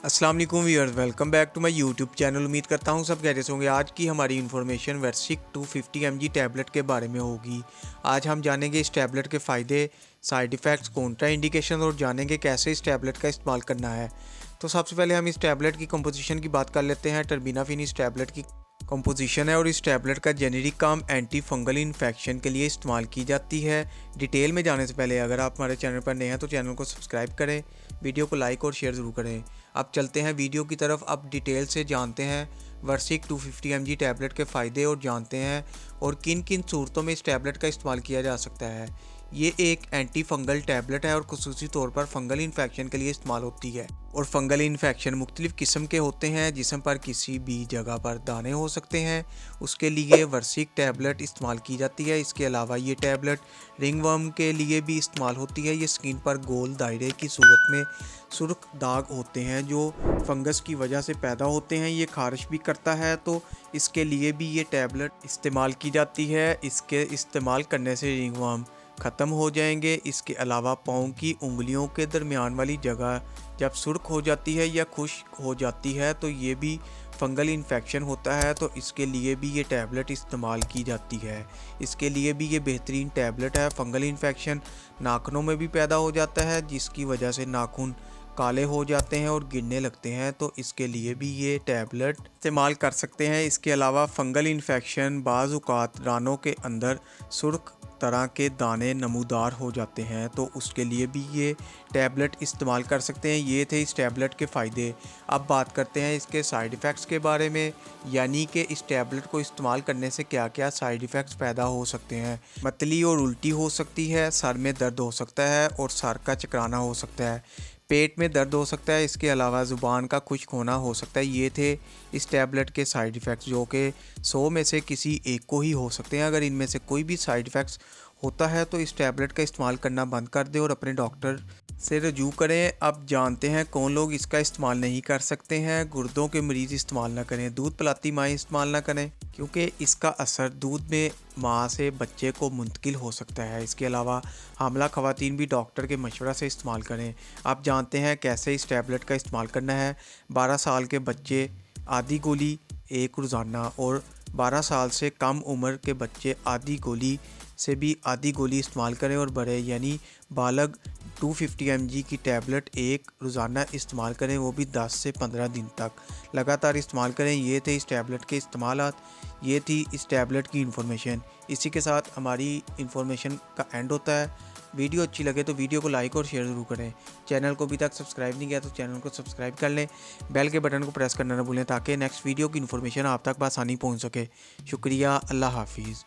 अस्सलाम वालेकुम viewers, welcome back to my YouTube channel. उम्मीद करता हूँ सब खैरियत से होंगे। आज की हमारी इन्फॉर्मेशन वर्सिक 250 mg टैबलेट के बारे में होगी। आज हम जानेंगे इस टैबलेट के फ़ायदे, साइड इफ़ेक्ट्स, कॉन्ट्रा इंडिकेशन और जानेंगे कैसे इस टैबलेट का इस्तेमाल करना है। तो सबसे पहले हम इस टैबलेट की कंपोजिशन की बात कर लेते हैं। टर्बिनाफिन इस टैबलेट की कंपोजिशन है और इस टैबलेट का जेनेरिक काम एंटी फंगल इन्फेक्शन के लिए इस्तेमाल की जाती है। डिटेल में जाने से पहले अगर आप हमारे चैनल पर नए हैं तो चैनल को सब्सक्राइब करें, वीडियो को लाइक और शेयर ज़रूर करें। अब चलते हैं वीडियो की तरफ। अब डिटेल से जानते हैं वर्सिक 250 mg टैबलेट के फ़ायदे और जानते हैं और किन किन सूरतों में इस टैबलेट का इस्तेमाल किया जा सकता है। ये एक एंटी फंगल टैबलेट है और खुसूसी तौर पर फंगल इन्फेक्शन के लिए इस्तेमाल होती है। और फंगल इन्फेक्शन मुख्तलिफ़ किस्म के होते हैं। जिस्म पर किसी भी जगह पर दाने हो सकते हैं, उसके लिए वर्सिक टैबलेट इस्तेमाल की जाती है। इसके अलावा ये टैबलेट रिंगवर्म के लिए भी इस्तेमाल होती है। ये स्किन पर गोल दायरे की सूरत में सुर्ख दाग होते हैं जो फंगस की वजह से पैदा होते हैं। ये खारिश भी करता है, तो इसके लिए भी ये टैबलेट इस्तेमाल की जाती है। इसके इस्तेमाल करने से रिंगवर्म ख़त्म हो जाएंगे। इसके अलावा पाँव की उंगलियों के दरमियान वाली जगह जब सुर्ख हो जाती है या खुश्क हो जाती है तो ये भी फंगल इन्फेक्शन होता है, तो इसके लिए भी ये टैबलेट इस्तेमाल की जाती है। इसके लिए भी ये बेहतरीन टैबलेट है। फंगल इन्फेक्शन नाखूनों में भी पैदा हो जाता है जिसकी वजह से नाखून काले हो जाते हैं और गिरने लगते हैं, तो इसके लिए भी ये टैबलेट इस्तेमाल कर सकते हैं। इसके अलावा फंगल इन्फेक्शन बाज़ औक़ात रानों के अंदर सुर्ख तरह के दाने नमूदार हो जाते हैं, तो उसके लिए भी ये टैबलेट इस्तेमाल कर सकते हैं। ये थे इस टैबलेट के फ़ायदे। अब बात करते हैं इसके साइड इफ़ेक्ट्स के बारे में, यानी कि इस टैबलेट को इस्तेमाल करने से क्या क्या साइड इफ़ेक्ट्स पैदा हो सकते हैं। मतली और उल्टी हो सकती है, सर में दर्द हो सकता है और सर का चकराना हो सकता है, पेट में दर्द हो सकता है। इसके अलावा ज़ुबान का खुश्क होना हो सकता है। ये थे इस टैबलेट के साइड इफ़ेक्ट्स जो कि 100 में से किसी एक को ही हो सकते हैं। अगर इनमें से कोई भी साइड इफ़ेक्ट्स होता है तो इस टैबलेट का इस्तेमाल करना बंद कर दें और अपने डॉक्टर से रजू करें। अब जानते हैं कौन लोग इसका इस्तेमाल नहीं कर सकते हैं। गुर्दों के मरीज़ इस्तेमाल ना करें, दूध पिलाती माएँ इस्तेमाल ना करें क्योंकि इसका असर दूध में माँ से बच्चे को मुंतकिल हो सकता है। इसके अलावा हामला ख़वातीन भी डॉक्टर के मशवरा से इस्तेमाल करें। आप जानते हैं कैसे इस टैबलेट का इस्तेमाल करना है। 12 साल के बच्चे आधी गोली एक रोज़ाना और 12 साल से कम उम्र के बच्चे आधी गोली से भी आधी गोली इस्तेमाल करें और बड़े यानी बालग 250 mg की टैबलेट एक रोज़ाना इस्तेमाल करें, वो भी 10 से 15 दिन तक लगातार इस्तेमाल करें। ये थे इस टैबलेट के इस्तेमालात, ये थी इस टैबलेट की इन्फॉर्मेशन। इसी के साथ हमारी इन्फॉर्मेशन का एंड होता है। वीडियो अच्छी लगे तो वीडियो को लाइक और शेयर ज़रूर करें। चैनल को अभी तक सब्सक्राइब नहीं किया तो चैनल को सब्सक्राइब कर लें, बेल के बटन को प्रेस करना ना भूलें ताकि नेक्स्ट वीडियो की इन्फॉर्मेशन आप तक बआसानी पहुँच सके। शुक्रिया, अल्लाह हाफिज़।